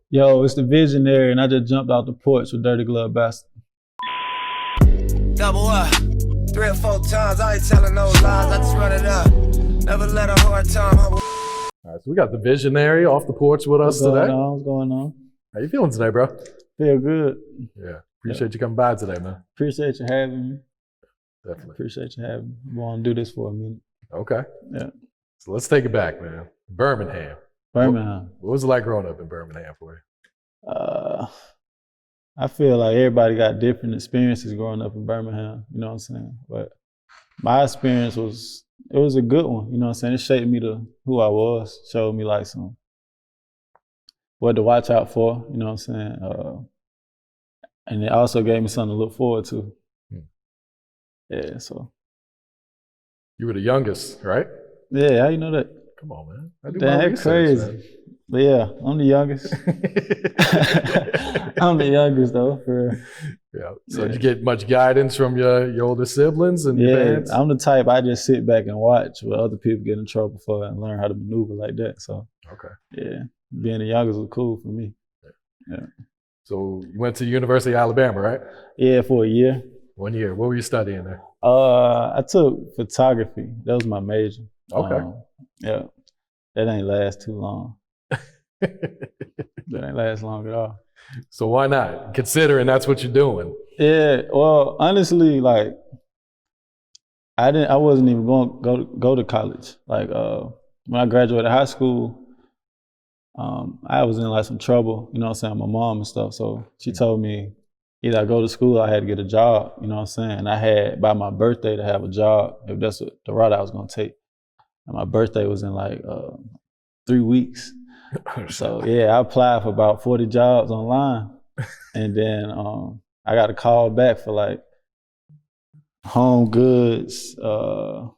Yo, it's the Vxsionary, and I just jumped out the porch with Dirty Glove Bastard. Double up, 3 or 4 times. I ain't telling no lies. I just run it up. Never let a hard time. All right, so we got the Vxsionary off the porch with us today. What's going on? How you feeling today, bro? Feel good. Yeah, appreciate you coming by today, man. Appreciate you having me. Definitely. Appreciate you having me. I'm going to do this for a minute. Okay. Yeah. So let's take it back, man. Birmingham. Birmingham. What was it like growing up in Birmingham for you? I feel like everybody got different experiences growing up in Birmingham, you know what I'm saying? But my experience was a good one, you know what I'm saying? It shaped me to who I was, showed me like what to watch out for, you know what I'm saying? And it also gave me something to look forward to. Yeah, so. You were the youngest, right? Yeah, how you know that? Come on, man. I do Damn, my that's research, crazy. man. But yeah, I'm the youngest. I'm the youngest though, for real. Yeah. So did you get much guidance from your older siblings and your parents? I'm the type I just sit back and watch what other people get in trouble for and learn how to maneuver like that. So yeah, being the youngest was cool for me. Yeah. So you went to the University of Alabama, right? Yeah, for a year. 1 year. What were you studying there? I took photography. That was my major. Okay. Yeah. That ain't last too long. That ain't last long at all. So why not? Considering that's what you're doing. Yeah, well, honestly, like I wasn't even going to go to college. Like when I graduated high school, I was in like some trouble, you know what I'm saying, my mom and stuff. So she told me either I go to school or I had to get a job, you know what I'm saying? And I had by my birthday to have a job, if that's the route I was gonna take. And my birthday was in like 3 weeks. So yeah, I applied for about 40 jobs online. And then I got a call back for like home goods, what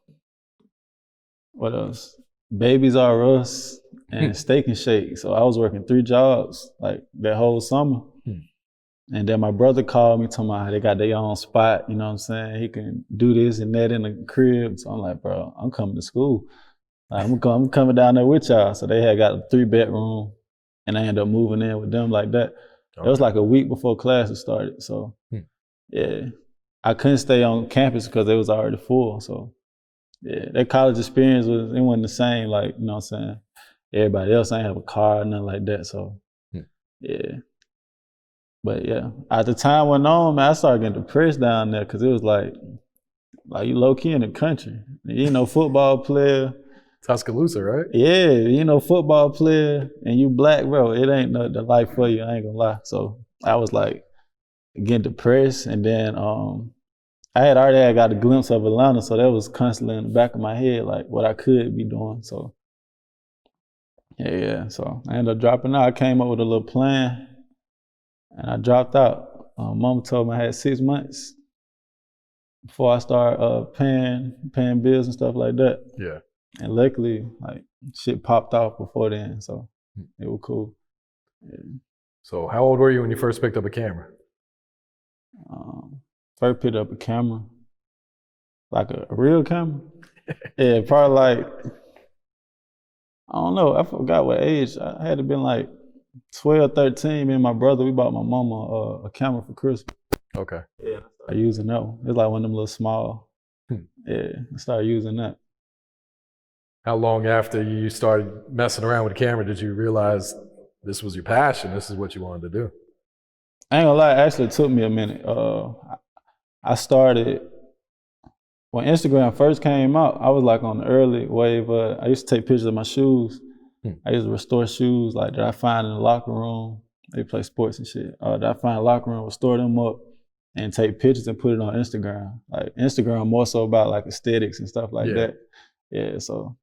else? Babies R Us and Steak and Shake. So I was working 3 jobs like that whole summer. And then my brother called me, talking about how they got their own spot, you know what I'm saying? He can do this and that in the crib. So I'm like, bro, I'm coming to school. I'm coming down there with y'all. So they had got a 3-bedroom and I ended up moving in with them like that. Okay. It was like a week before classes started. So yeah, I couldn't stay on campus because it was already full. So yeah, that college experience it wasn't the same, like, you know what I'm saying? Everybody else ain't have a car, nothing like that. So yeah. But yeah, as the time went on, man, I started getting depressed down there because it was like you low key in the country. You know, football player. Tuscaloosa, right? Yeah, you know, football player and you black, bro, it ain't the life for you, I ain't gonna lie. So I was like getting depressed, and then I had already got a glimpse of Atlanta, so that was constantly in the back of my head, like what I could be doing. So yeah, so I ended up dropping out. I came up with a little plan and I dropped out. Mama told me I had 6 months before I start paying bills and stuff like that. Yeah. And luckily, like, shit popped off before then, so it was cool. Yeah. So how old were you when you first picked up a camera? First picked up a camera, like a real camera. Yeah, probably like, I don't know, I forgot what age. I had to been like 12, 13. Me and my brother, we bought my mama a camera for Christmas. Okay. Yeah, I started using that one. It's like one of them little small. Yeah, I started using that. How long after you started messing around with the camera did you realize this was your passion, this is what you wanted to do? I ain't gonna lie, actually it took me a minute. I started, when Instagram first came out, I was like on the early wave. I used to take pictures of my shoes. I used to restore shoes like that I find in the locker room. They play sports and shit. That I find in the locker room, restore them up and take pictures and put it on Instagram. Like Instagram more so about like aesthetics and stuff like that. Yeah, so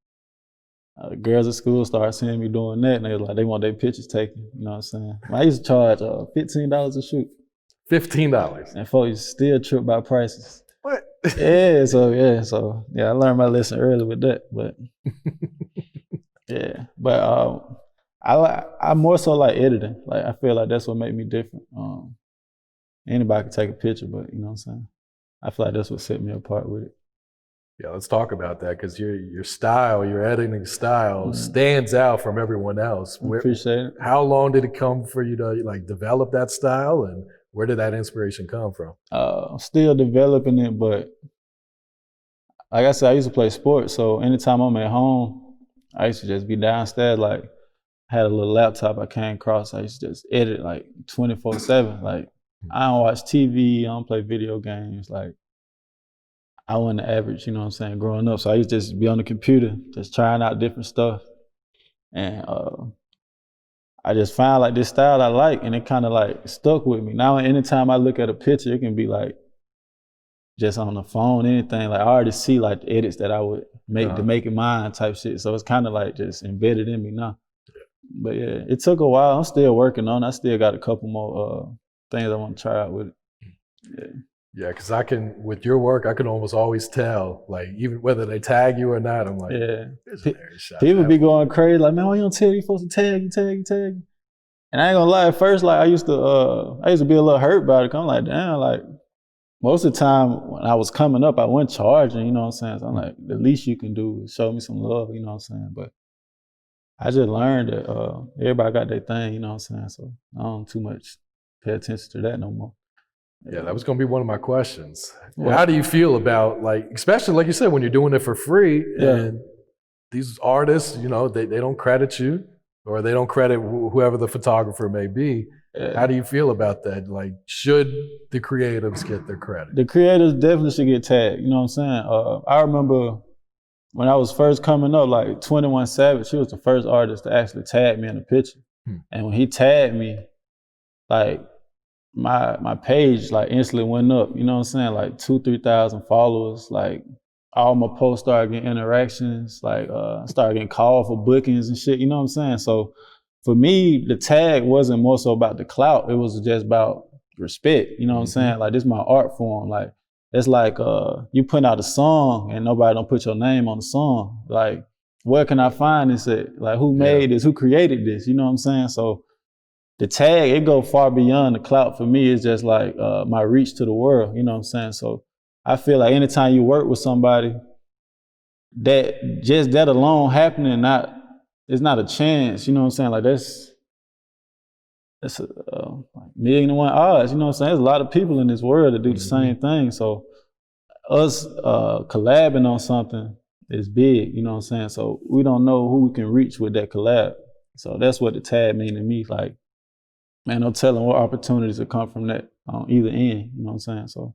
girls at school started seeing me doing that, and they want their pictures taken. You know what I'm saying? I used to charge $15 a shoot. $15. And folks still trip by prices. What? Yeah, so I learned my lesson early with that. But yeah, but I more so like editing. Like I feel like that's what made me different. Anybody can take a picture, but you know what I'm saying? I feel like that's what set me apart with it. Yeah, let's talk about that because your style, your editing style stands out from everyone else. Appreciate it. How long did it come for you to like develop that style, and where did that inspiration come from? Still developing it, but like I said, I used to play sports, so anytime I'm at home, I used to just be downstairs. Like, I had a little laptop I came across. I used to just edit like 24/7. Like, I don't watch TV, I don't play video games. Like, I wasn't the average, you know what I'm saying, growing up. So I used to just be on the computer, just trying out different stuff. And I just found like this style I like, and it kind of like stuck with me. Now, anytime I look at a picture, it can be like just on the phone, anything. Like, I already see like the edits that I would make to make it mine type shit. So it's kind of like just embedded in me now. But yeah, it took a while. I'm still working on it. I still got a couple more things I want to try out with it. Yeah. Yeah, because with your work, I can almost always tell, like, even whether they tag you or not, I'm like, people be going crazy, like, man, why you don't tell you supposed to tag you? And I ain't gonna lie, at first, like, I used to be a little hurt about it. I'm like, damn, like, most of the time when I was coming up, I wasn't charging, you know what I'm saying? So I'm like, the least you can do is show me some love, you know what I'm saying? But I just learned that everybody got their thing, you know what I'm saying? So I don't too much pay attention to that no more. Yeah, that was going to be one of my questions. Yeah. How do you feel about, like, especially like you said, when you're doing it for free and these artists, you know, they don't credit you or they don't credit whoever the photographer may be. Yeah. How do you feel about that? Like, should the creatives get their credit? The creators definitely should get tagged, you know what I'm saying? I remember when I was first coming up, like 21 Savage, he was the first artist to actually tag me in a picture. And when he tagged me, like, my page like instantly went up, you know what I'm saying? Like 2,000-3,000 followers, like all my posts started getting interactions, like started getting called for bookings and shit, you know what I'm saying? So for me, the tag wasn't more so about the clout, it was just about respect, you know what I'm saying? Like, this is my art form. Like, it's like you putting out a song and nobody don't put your name on the song. Like, where can I find this at? Like, who made this? Who created this? You know what I'm saying? So the tag, it go far beyond the clout for me. It's just like my reach to the world, you know what I'm saying? So I feel like anytime you work with somebody, that alone happening, it's not a chance, you know what I'm saying? Like, that's a like 1,000,000 odds, you know what I'm saying? There's a lot of people in this world that do the same thing. So us collabing on something is big, you know what I'm saying? So we don't know who we can reach with that collab. So that's what the tag mean to me. Like, man, no telling what opportunities will come from that on either end, you know what I'm saying? So,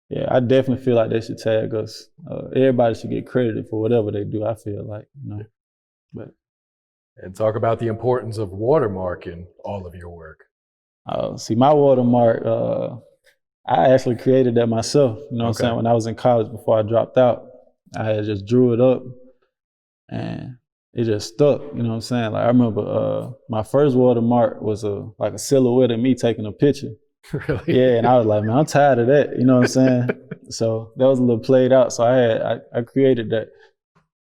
yeah, I definitely feel like they should tag us. Everybody should get credited for whatever they do, I feel like, you know. But and talk about the importance of watermarking all of your work. See, my watermark, I actually created that myself, you know what I'm saying? When I was in college before I dropped out, I had just drew it up and it just stuck, you know what I'm saying? Like, I remember my first watermark was like a silhouette of me taking a picture. Really? Yeah, and I was like, man, I'm tired of that, you know what I'm saying? So that was a little played out. So I created that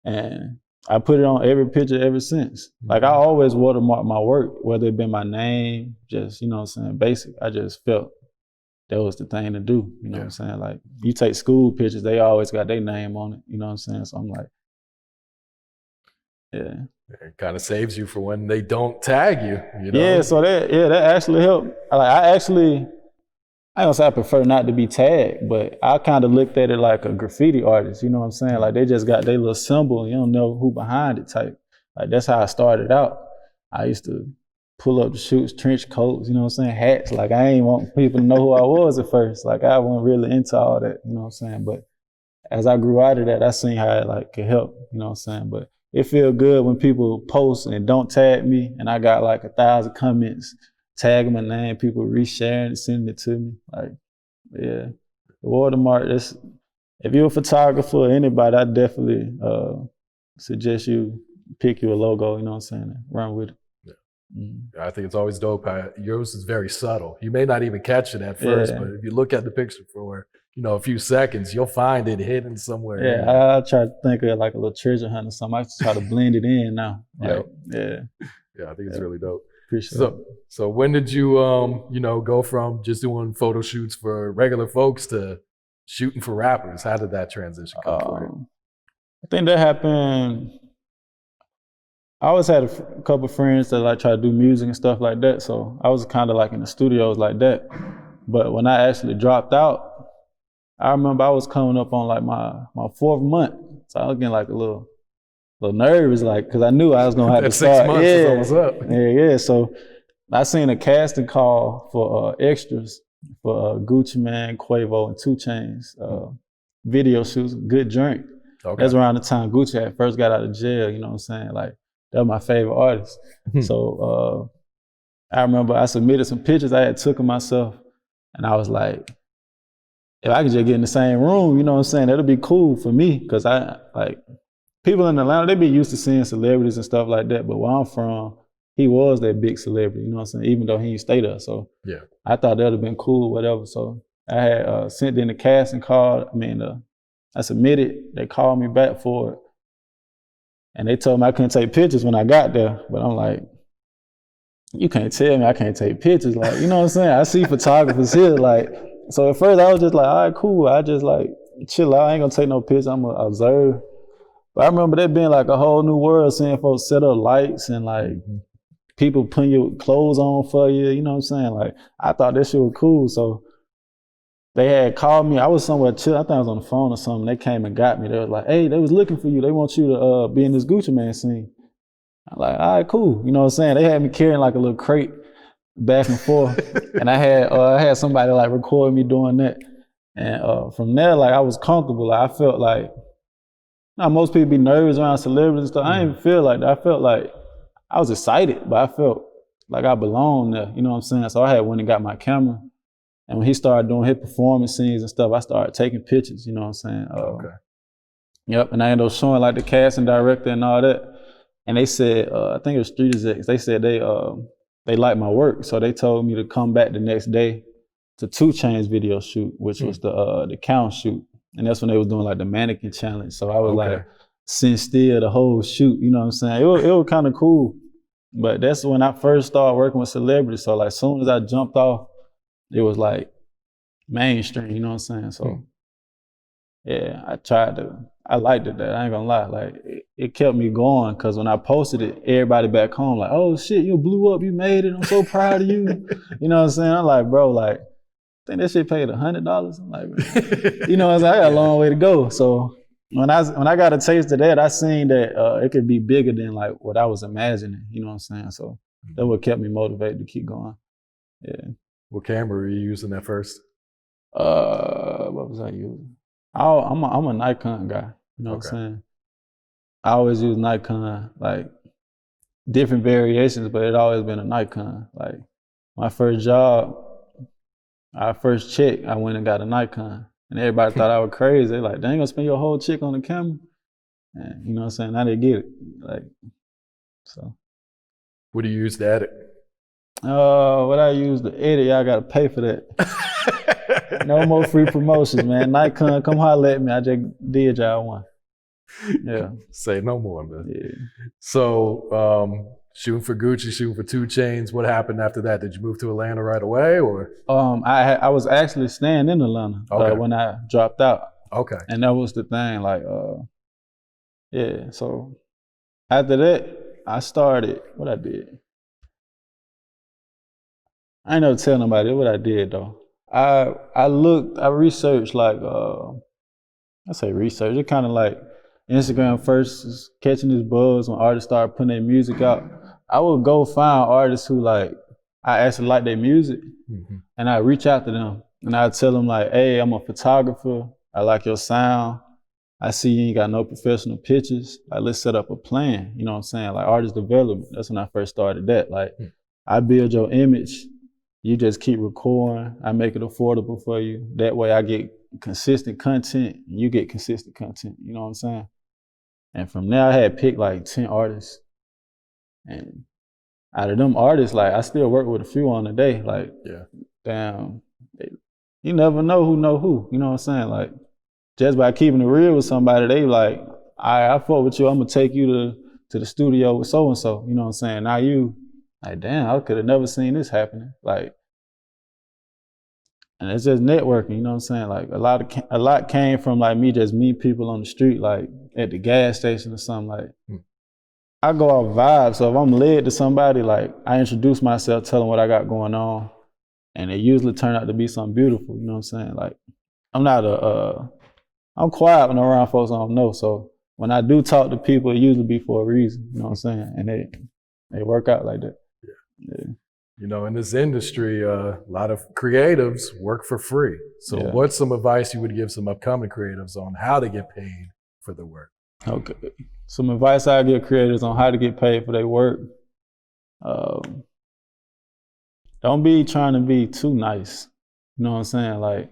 and I put it on every picture ever since. Like, I always watermark my work, whether it been my name, just, you know what I'm saying, basic. I just felt that was the thing to do, you know what I'm saying? Like, you take school pictures, they always got their name on it, you know what I'm saying? So I'm like, yeah. It kind of saves you for when they don't tag you, you know? Yeah, so that actually helped. I don't say I prefer not to be tagged, but I kind of looked at it like a graffiti artist, you know what I'm saying? Like, they just got their little symbol, you don't know who behind it type. Like, that's how I started out. I used to pull up the shoots, trench coats, you know what I'm saying, hats. Like, I ain't want people to know who I was at first. Like, I wasn't really into all that, you know what I'm saying? But as I grew out of that, I seen how it like could help, you know what I'm saying? But it feel good when people post and don't tag me, and I got like 1,000 comments tagging my name, people resharing and sending it to me. Like, yeah, the watermark. If you're a photographer or anybody, I definitely suggest you pick you a logo. You know what I'm saying? And run with it. Yeah. I think it's always dope. Yours is very subtle. You may not even catch it at first, but if you look at the picture for a few seconds, you'll find it hidden somewhere. Yeah, I try to think of it like a little treasure hunt or something. I just try to blend it in now. Like, yeah, I think it's really dope. Appreciate it. So when did you, go from just doing photo shoots for regular folks to shooting for rappers? How did that transition come for you? I think that happened. I always had a couple of friends that like try to do music and stuff like that, so I was kind of like in the studios like that. But when I actually dropped out, I remember I was coming up on like my 4th month, so I was getting like a little nervous, like, because I knew I was gonna have to start. 6 months is almost up. Yeah. So I seen a casting call for extras for Gucci Mane, Quavo, and 2 Chainz video shoots. Good joint. Okay. That's around the time Gucci had first got out of jail. You know what I'm saying? Like, that was my favorite artist. So I remember I submitted some pictures I had took of myself, and I was like, if I could just get in the same room, you know what I'm saying, that'll be cool for me, because I like people in Atlanta, they be used to seeing celebrities and stuff like that, but where I'm from, he was that big celebrity, you know what I'm saying, even though he didn't stay there. So yeah, I thought that would have been cool, whatever. So I had sent in the casting card. I submitted. They called me back for it, and they told me I couldn't take pictures when I got there. But I'm like, you can't tell me I can't take pictures, like, you know what I'm saying? I see photographers here, like. So at first I was just like, all right, cool. I just like chill out. I ain't gonna take no pictures. I'm gonna observe. But I remember that being like a whole new world, seeing folks set up lights and like people putting your clothes on for you. You know what I'm saying? Like, I thought that shit was cool. So they had called me. I was somewhere chill. I think I was on the phone or something. They came and got me. They was like, hey, they was looking for you. They want you to be in this Gucci Mane scene. I'm like, all right, cool. You know what I'm saying? They had me carrying like a little crate back and forth. And I had somebody like record me doing that. And from there, like, I was comfortable. Like, I felt like, now most people be nervous around celebrities and stuff. I didn't feel like that. I felt like I was excited, but I felt like I belonged there. You know what I'm saying? So I had went and got my camera. And when he started doing his performance scenes and stuff, I started taking pictures, you know what I'm saying? Okay. Yep, and I ended up showing like the casting director and all that. And they said, I think it was Street Execs, they said they liked my work. So they told me to come back the next day to 2 Chainz video shoot, which was the count shoot. And that's when they was doing like the mannequin challenge. So I was like sitting still the whole shoot, you know what I'm saying? It was kind of cool. But that's when I first started working with celebrities. So like as soon as I jumped off, it was like mainstream, you know what I'm saying? So yeah, I liked it that, I ain't gonna lie. Like it kept me going, because when I posted it, everybody back home like, oh shit, you blew up, you made it, I'm so proud of you. You know what I'm saying? I'm like, bro, like, I think that shit paid $100. I'm like, you know what I'm saying? I got a long way to go. So when I got a taste of that, I seen that it could be bigger than like what I was imagining, you know what I'm saying? So that's what kept me motivated to keep going. Yeah. What camera were you using at first? What was I using? I'm a Nikon guy, you know what I'm saying? I always use Nikon, like different variations, but it always been a Nikon. Like my first job, our first check, I went and got a Nikon, and everybody thought I was crazy. They like, they ain't gonna spend your whole check on the camera. And you know what I'm saying? Now they get it, like, so. What do you use to edit? What I use to edit, y'all gotta pay for that. No more free promotions, man. Nikon, come holler at me. I just did y'all one. Yeah. Say no more, man. Yeah. So, shooting for Gucci, shooting for 2 Chainz. What happened after that? Did you move to Atlanta right away, or? I was actually staying in Atlanta when I dropped out. Okay. And that was the thing, like, yeah. So after that, I started what I did. I ain't never tell nobody what I did though. I researched like, I say research, it kind of like Instagram first is catching this buzz when artists start putting their music out. I would go find artists who like, I actually like their music, and I reach out to them and I tell them like, hey, I'm a photographer, I like your sound, I see you ain't got no professional pictures, like let's set up a plan, you know what I'm saying? Like artist development, that's when I first started that. Like I build your image, you just keep recording, I make it affordable for you. That way I get consistent content, and you get consistent content, you know what I'm saying? And from there I had picked like 10 artists. And out of them artists, like I still work with a few on the day, like, damn, you never know who, you know what I'm saying? Like, just by keeping it real with somebody, they like, I fuck with you, I'm gonna take you to the studio with so-and-so, you know what I'm saying? Now you, like, damn, I could have never seen this happening. Like, And it's just networking, you know what I'm saying? Like a lot came from like me just meeting people on the street, like at the gas station or something. Like I go off vibes. So if I'm led to somebody, like I introduce myself, tell them what I got going on, and it usually turn out to be something beautiful. You know what I'm saying? Like I'm quiet when I'm around folks I don't know. So when I do talk to people, it usually be for a reason. You know what I'm saying? And they work out like that. Yeah. You know, in this industry, a lot of creatives work for free. So what's some advice you would give some upcoming creatives on how to get paid for their work? Okay. Some advice I give creators on how to get paid for their work. Don't be trying to be too nice. You know what I'm saying? Like,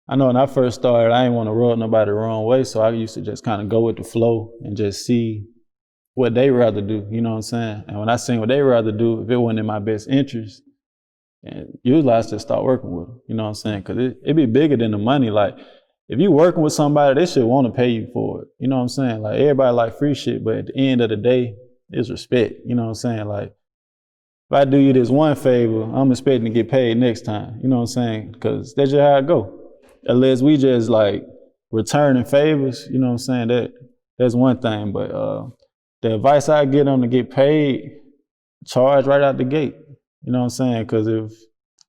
I know when I first started, I didn't want to rub nobody the wrong way. So I used to just kind of go with the flow and just see what they rather do, you know what I'm saying? And when I seen what they rather do, if it wasn't in my best interest, and usually I just start working with them, you know what I'm saying? Because it be bigger than the money. Like, if you working with somebody, they should want to pay you for it, you know what I'm saying? Like, everybody like free shit, but at the end of the day, it's respect, you know what I'm saying? Like, if I do you this one favor, I'm expecting to get paid next time, you know what I'm saying? Because that's just how it go. Unless we just like returning favors, you know what I'm saying? That's one thing, but the advice I get them to get paid, charge right out the gate. You know what I'm saying? Because if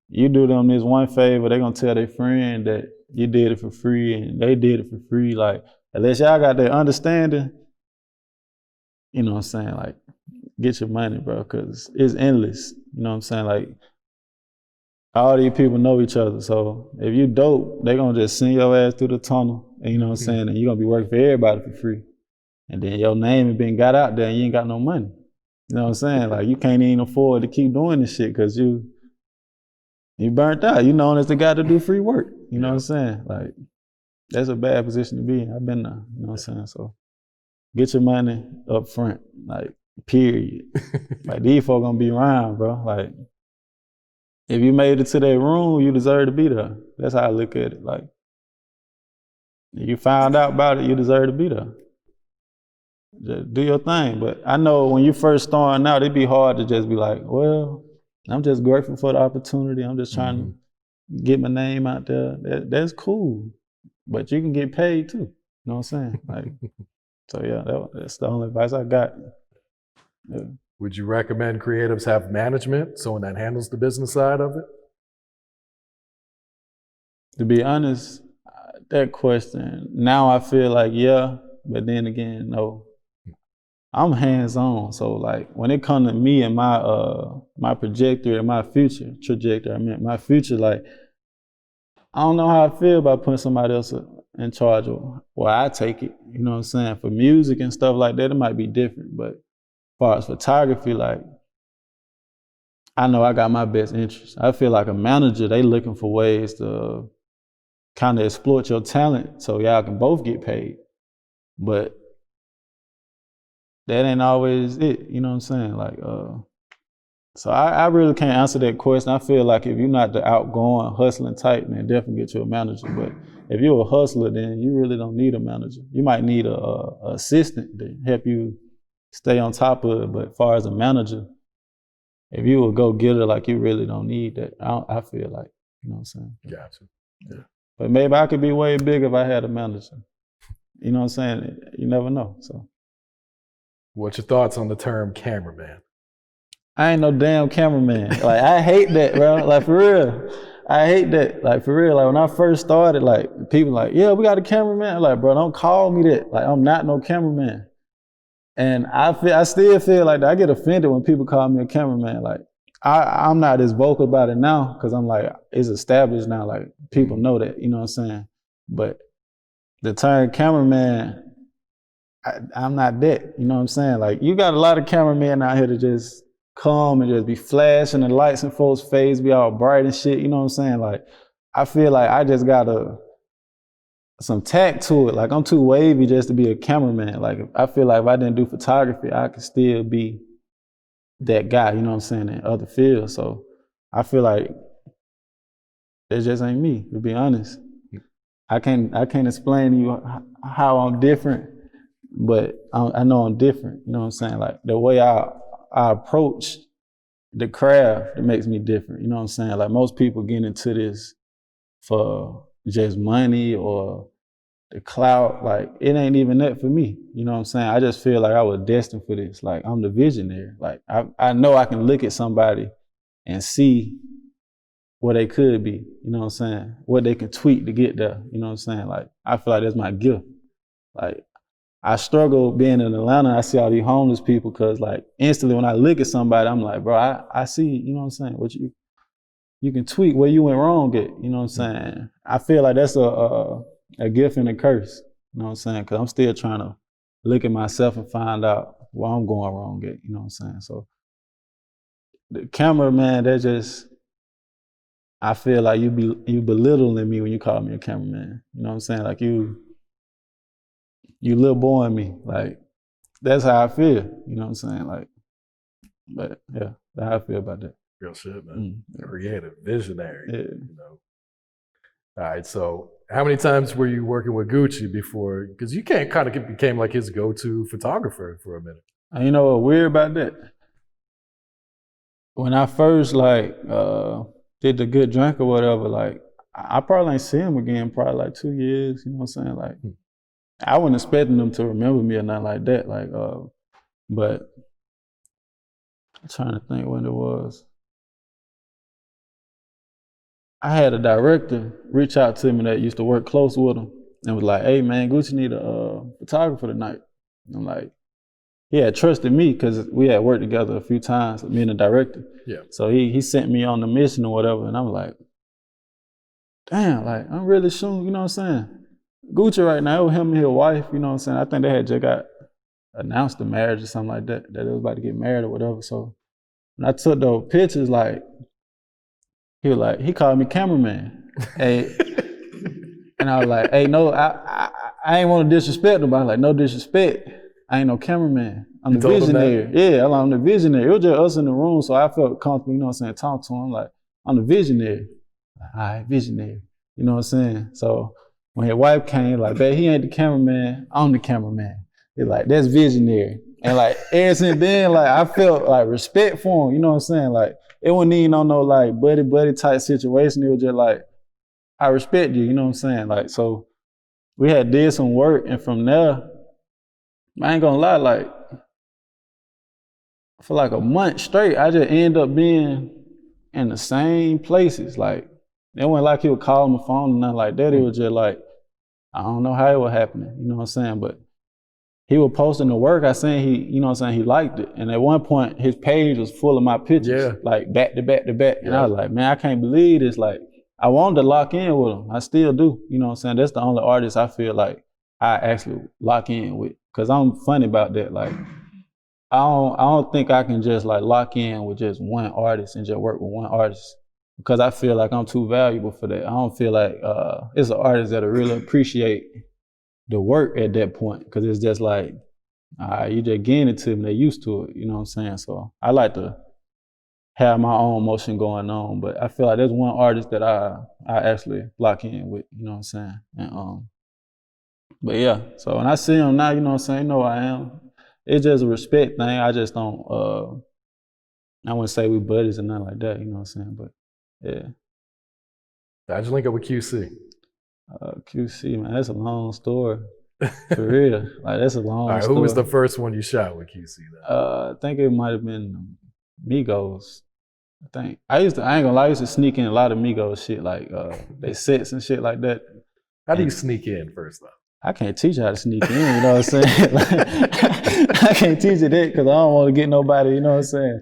you do them this one favor, they're going to tell their friend that you did it for free and they did it for free. Like, unless y'all got that understanding, you know what I'm saying? Like, get your money, bro, because it's endless. You know what I'm saying? Like, all these people know each other. So if you dope, they're going to just send your ass through the tunnel. And you know what I'm saying? And you're going to be working for everybody for free. And then your name has been got out there and you ain't got no money. You know what I'm saying? Like, you can't even afford to keep doing this shit because you burnt out. You known as the guy to do free work. You know what I'm saying? Like, that's a bad position to be in. I've been there. You know what I'm saying? So get your money up front, like, period. Like, these folk gonna be around, bro. Like, if you made it to that room, you deserve to be there. That's how I look at it. Like, if you found out about it, you deserve to be there. Just do your thing. But I know when you first starting out, it'd be hard to just be like, well, I'm just grateful for the opportunity. I'm just trying to get my name out there. That's cool. But you can get paid too. You know what I'm saying? Like, so yeah, that's the only advice I got. Yeah. Would you recommend creatives have management, someone that handles the business side of it? To be honest, that question, now I feel like yeah, but then again, no. I'm hands-on, so like when it comes to me and my trajectory and my future, my future, like I don't know how I feel about putting somebody else in charge of where I take it. You know what I'm saying? For music and stuff like that, it might be different, but as far as photography, like I know I got my best interest. I feel like a manager, they looking for ways to kind of exploit your talent so y'all can both get paid, but that ain't always it, you know what I'm saying? Like, so I really can't answer that question. I feel like if you're not the outgoing, hustling type, then definitely get you a manager. But if you're a hustler, then you really don't need a manager. You might need a assistant to help you stay on top of it. But as far as a manager, if you a go-getter, like you really don't need that. I feel like, you know what I'm saying? Gotcha. Yeah. But maybe I could be way bigger if I had a manager. You know what I'm saying? You never know, so. What's your thoughts on the term cameraman? I ain't no damn cameraman. Like, I hate that, bro. Like, for real. I hate that. Like, for real. Like, when I first started, like, people like, yeah, we got a cameraman. I'm like, bro, don't call me that. Like, I'm not no cameraman. And I still feel like that. I get offended when people call me a cameraman. Like, I'm not as vocal about it now because I'm like, it's established now. Like, people know that, you know what I'm saying? But the term cameraman, I'm not that, you know what I'm saying? Like, you got a lot of cameramen out here to just come and just be flashing the lights in folks' face, be all bright and shit, you know what I'm saying? Like, I feel like I just got some tact to it. Like, I'm too wavy just to be a cameraman. Like, I feel like if I didn't do photography, I could still be that guy, you know what I'm saying, in other fields. So I feel like it just ain't me, to be honest. I can't explain to you how I'm different, but I know I'm different, you know what I'm saying? Like, the way I approach the craft, it makes me different, you know what I'm saying? Like, most people get into this for just money or the clout. Like, it ain't even that for me. You know what I'm saying? I just feel like I was destined for this. Like, I'm the visionary. Like, I know I can look at somebody and see where they could be. You know what I'm saying? What they can tweak to get there. You know what I'm saying? Like, I feel like that's my gift. Like, I struggle being in Atlanta. I see all these homeless people because, like, instantly when I look at somebody, I'm like, bro, I see, you know what I'm saying? What you can tweak where you went wrong at, you know what I'm saying? I feel like that's a gift and a curse, you know what I'm saying? Because I'm still trying to look at myself and find out where I'm going wrong at, you know what I'm saying? So the cameraman, that just, I feel like you belittling me when you call me a cameraman, you know what I'm saying? Like you little boying me, like that's how I feel, you know what I'm saying? Like, but yeah, that's how I feel about that. Real shit, man. Creative, visionary. Yeah. You know. All right. So, how many times were you working with Gucci before? Because you became like his go-to photographer for a minute. And you know what's weird about that? When I first did the Good Drink or whatever, like I probably ain't see him again probably like 2 years. You know what I'm saying? Like I wasn't expecting them to remember me or nothing like that. Like, but I'm trying to think when it was. I had a director reach out to me that used to work close with him and was like, hey man, Gucci need a photographer tonight. And I'm like, he had trusted me because we had worked together a few times, me and the director. Yeah. So he sent me on the mission or whatever, and I'm like, damn, like I'm really shooting, you know what I'm saying? Gucci right now, him and his wife, you know what I'm saying? I think they had just got announced the marriage or something like that they was about to get married or whatever. So when I took those pictures, like, he called me cameraman. Hey, and I was like, hey, no, I ain't want to disrespect him, but I was like, no disrespect. I ain't no cameraman. I'm the visionary. Yeah, I'm the visionary. It was just us in the room, so I felt comfortable, you know what I'm saying, talk to him. Like, I'm the visionary. All right, visionary. You know what I'm saying? So when his wife came, like, babe, he ain't the cameraman, I'm the cameraman. He's like, that's visionary. And like, ever since then, like, I felt like respect for him, you know what I'm saying? Like, it wasn't even on no like buddy type situation. It was just like, I respect you, you know what I'm saying? Like, so we had did some work, and from there, I ain't gonna lie, like, for like a month straight, I just ended up being in the same places. Like, it wasn't like he would call my phone or nothing like that. It was just like, I don't know how it was happening, you know what I'm saying? But he was posting the work. I seen he liked it. And at one point, his page was full of my pictures, like back to back to back. And I was like, man, I can't believe this. Like, I wanted to lock in with him. I still do, you know what I'm saying? That's the only artist I feel like I actually lock in with. Cause I'm funny about that. Like, I don't think I can just like lock in with just one artist and just work with one artist, because I feel like I'm too valuable for that. I don't feel like it's an artist that'll really appreciate the work at that point, because it's just like, you just getting it to them, they used to it, you know what I'm saying? So I like to have my own motion going on, but I feel like there's one artist that I actually lock in with, you know what I'm saying? And but yeah, so when I see him now, you know what I'm saying, you know who I am. It's just a respect thing. I just don't, I wouldn't say we buddies or nothing like that, you know what I'm saying? But yeah. How'd you link up with QC? QC, man, that's a long story. For real. Like, that's a long story. Who was the first one you shot with QC then? I think it might have been Migos. I think. I ain't gonna lie, I used to sneak in a lot of Migos shit, like they sets and shit like that. How do you sneak in first though? I can't teach you how to sneak in, you know what I'm saying? Like, I can't teach you that because I don't want to get nobody, you know what I'm saying,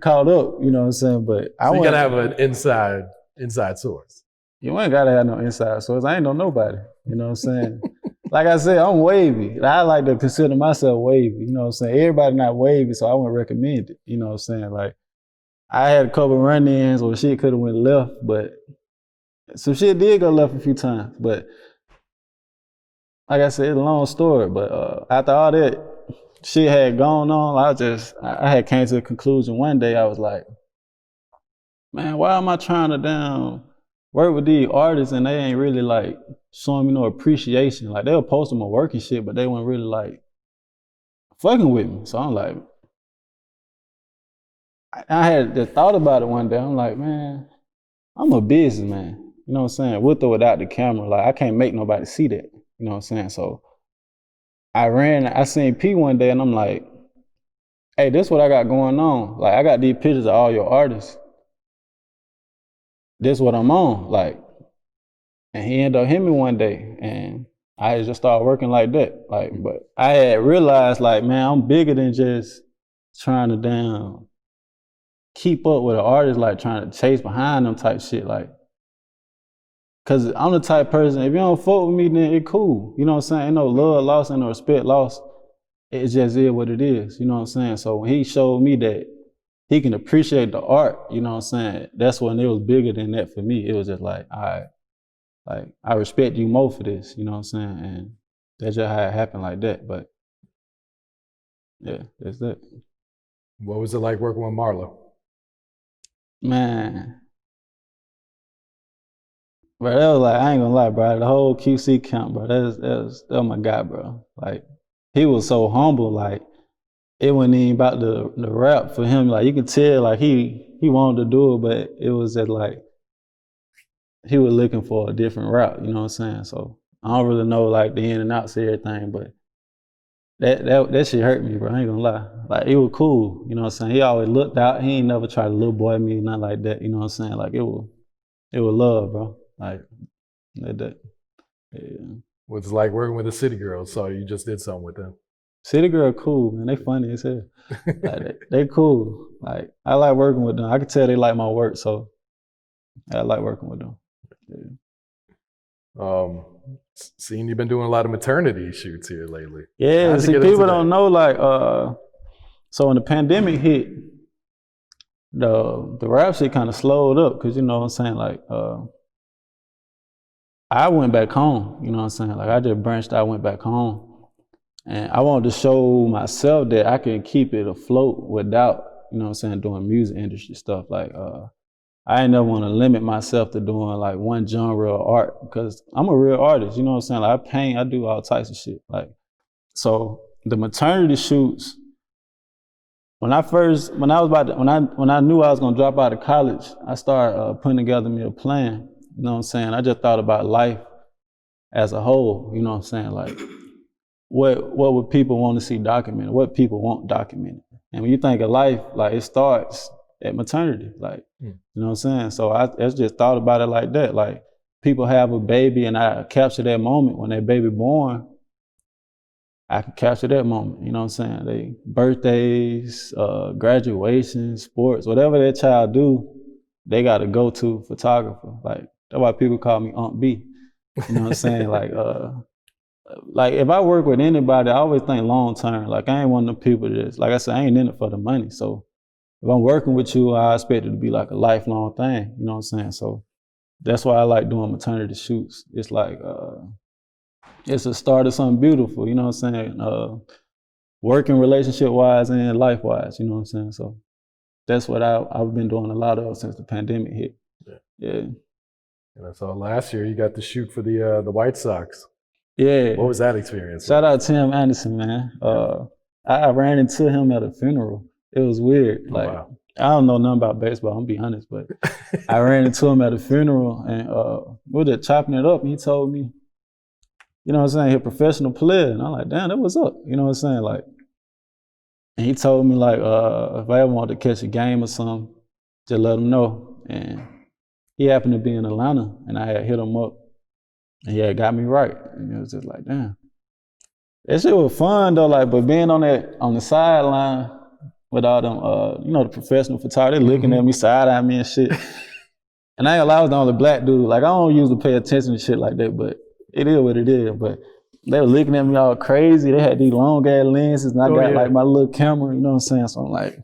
caught up, you know what I'm saying? But so you gotta have an inside source. You ain't gotta have no inside source. I ain't know nobody, you know what I'm saying? Like I said, I'm wavy. I like to consider myself wavy, you know what I'm saying? Everybody not wavy, so I wouldn't recommend it, you know what I'm saying? Like, I had a couple run-ins where shit could have went left, but some shit did go left a few times. But like I said, it's a long story. But after all that shit had gone on, I had came to the conclusion one day. I was like, man, why am I trying to work with these artists and they ain't really like showing me no appreciation? Like, they'll post them my work and shit, but they weren't really like fucking with me. So I'm like, I had just thought about it one day. I'm like, man, I'm a businessman. You know what I'm saying? With or without the camera. Like, I can't make nobody see that. You know what I'm saying? So I seen P one day and I'm like, hey, this what I got going on. Like, I got these pictures of all your artists. This what I'm on. Like, and he ended up hitting me one day and I just started working like that. Like, but I had realized, like, man, I'm bigger than just trying to damn keep up with an artist, like trying to chase behind them type shit. Like, cause I'm the type person, if you don't fuck with me, then it cool. You know what I'm saying? Ain't no love lost, ain't no respect lost. It just is what it is. You know what I'm saying? So when he showed me that he can appreciate the art, you know what I'm saying? That's when it was bigger than that for me. It was just like, all right, like, I respect you more for this, you know what I'm saying? And that's just how it happened like that. But yeah, that's that. What was it like working with Marlo? Man. Bro, that was like, I ain't gonna lie, bro. The whole QC camp, bro, that was my guy, bro. Like, he was so humble, like, it wasn't even about the rap for him. Like, you could tell, like, he wanted to do it, but it was just like, he was looking for a different route, you know what I'm saying? So I don't really know, like, the in and outs of everything, but that shit hurt me, bro. I ain't gonna lie. Like, it was cool, you know what I'm saying? He always looked out. He ain't never tried to little boy me, nothing like that, you know what I'm saying? Like, it was love, bro. Like that. Yeah. What's it like working with the City Girls? So you just did something with them. City Girl cool, man. They funny as hell. Like, they cool. Like, I like working with them. I can tell they like my work, so I like working with them. Yeah. Seeing you've been doing a lot of maternity shoots here lately. Yeah, see, people don't know, like, so when the pandemic hit, the rap shit kind of slowed up, because, you know what I'm saying, like, I went back home, you know what I'm saying? Like, I just branched out, went back home. And I wanted to show myself that I can keep it afloat without, you know what I'm saying, doing music industry stuff. Like, I ain't never want to limit myself to doing like one genre of art, because I'm a real artist, you know what I'm saying? Like, I paint, I do all types of shit. Like, so the maternity shoots, when I knew I was gonna drop out of college, I started putting together me a plan. You know what I'm saying? I just thought about life as a whole, you know what I'm saying? Like, what would people want to see documented? What people want documented? And when you think of life, like, it starts at maternity, like, you know what I'm saying? So I just thought about it like that. Like, people have a baby and I capture that moment when that baby born. I can capture that moment, you know what I'm saying? They birthdays, graduations, sports, whatever that child do, they got a go-to photographer. Like, that's why people call me Aunt B. You know what I'm saying? Like, if I work with anybody, I always think long-term. Like, I ain't one of them people that just, like I said, I ain't in it for the money. So if I'm working with you, I expect it to be like a lifelong thing, you know what I'm saying? So that's why I like doing maternity shoots. It's like, it's a start of something beautiful, you know what I'm saying? Working relationship-wise and life-wise, you know what I'm saying? So that's what I've been doing a lot of since the pandemic hit. Yeah. And I saw last year you got to shoot for the White Sox. Yeah. What was that experience? Shout out Tim Anderson, man. I ran into him at a funeral. It was weird. Like, wow. I don't know nothing about baseball, I'm gonna be honest, but I ran into him at a funeral and we were just chopping it up, and he told me, you know what I'm saying, he's a professional player. And I'm like, damn, that was up. You know what I'm saying? Like, and he told me, like, if I ever wanted to catch a game or something, just let him know. And he happened to be in Atlanta, and I had hit him up, and he had got me right. And it was just like, damn. That shit was fun though, like, but being on the sideline with all them, you know, the professional photographers, they looking at me, side-eyeing me and shit. And I ain't gonna lie, I was the only black dude. Like, I don't usually pay attention to shit like that, but it is what it is. But they were looking at me all crazy. They had these long ass lenses, and I got like my little camera, you know what I'm saying? So I'm like,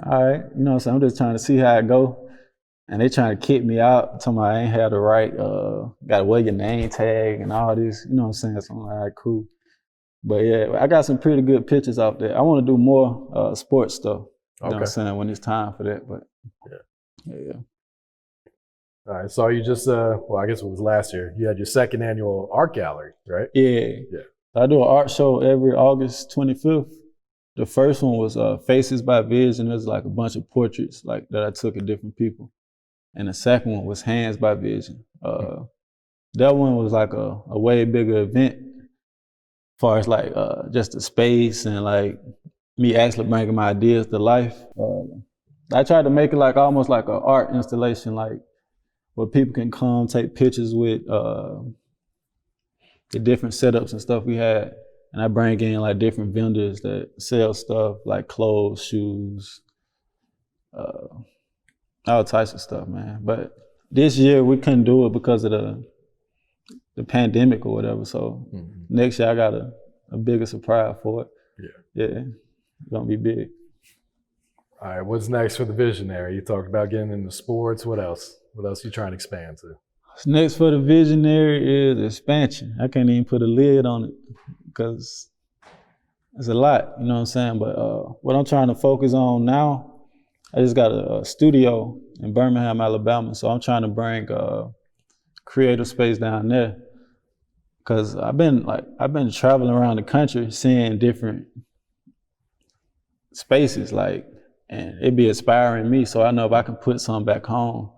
all right, you know what I'm saying? I'm just trying to see how it go. And they trying to kick me out, telling me I ain't had the right, gotta wear your name tag and all this, you know what I'm saying? So I'm like, all right, cool. But yeah, I got some pretty good pictures out there. I want to do more sports stuff, you know what I'm saying, when it's time for that, but yeah. All right, so you just, well, I guess it was last year, you had your second annual art gallery, right? Yeah. I do an art show every August 25th. The first one was Faces by Vision. It was like a bunch of portraits like that I took of different people. and the second one was Hands by Vision. That one was like a way bigger event as far as like just the space and like me actually bringing my ideas to life. I tried to make it like almost like an art installation, like where people can come take pictures with the different setups and stuff we had. And I bring in like different vendors that sell stuff like clothes, shoes, all types of stuff, man. But this year we couldn't do it because of the pandemic or whatever. So next year I got a bigger surprise for it. Yeah, it's gonna be big. All right, what's next for the Vxsionary? You talked about getting into sports. What else? What else you trying to expand to? What's next for the Vxsionary is expansion. I can't even put a lid on it because it's a lot, you know what I'm saying? But what I'm trying to focus on now, I just got a studio in Birmingham, Alabama. So I'm trying to bring creative space down there. Cause I've been traveling around the country seeing different spaces, like, and it be inspiring me. So I know if I can put something back home,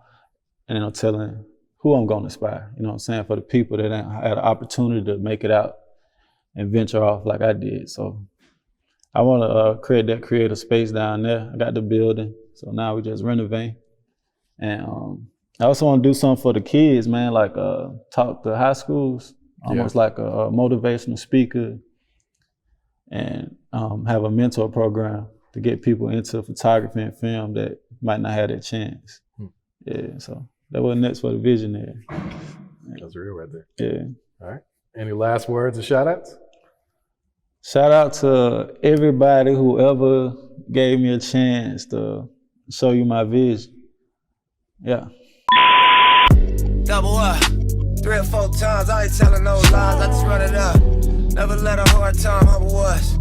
and then I'm telling who I'm gonna inspire, you know what I'm saying, for the people that ain't had an opportunity to make it out and venture off like I did. So I wanna create that creative space down there. I got the building, so now we just renovate. And I also wanna do something for the kids, man, like talk to high schools, almost like a motivational speaker, and have a mentor program to get people into photography and film that might not have that chance. Yeah, so that was next for the Vxsionary. That's real right there. Yeah. All right. Any last words or shout outs? Shout out to everybody who ever gave me a chance to show you my vision. Yeah. Double up, 3 or 4 times, I ain't telling no lies, I just run it up. Never let a hard time humble us.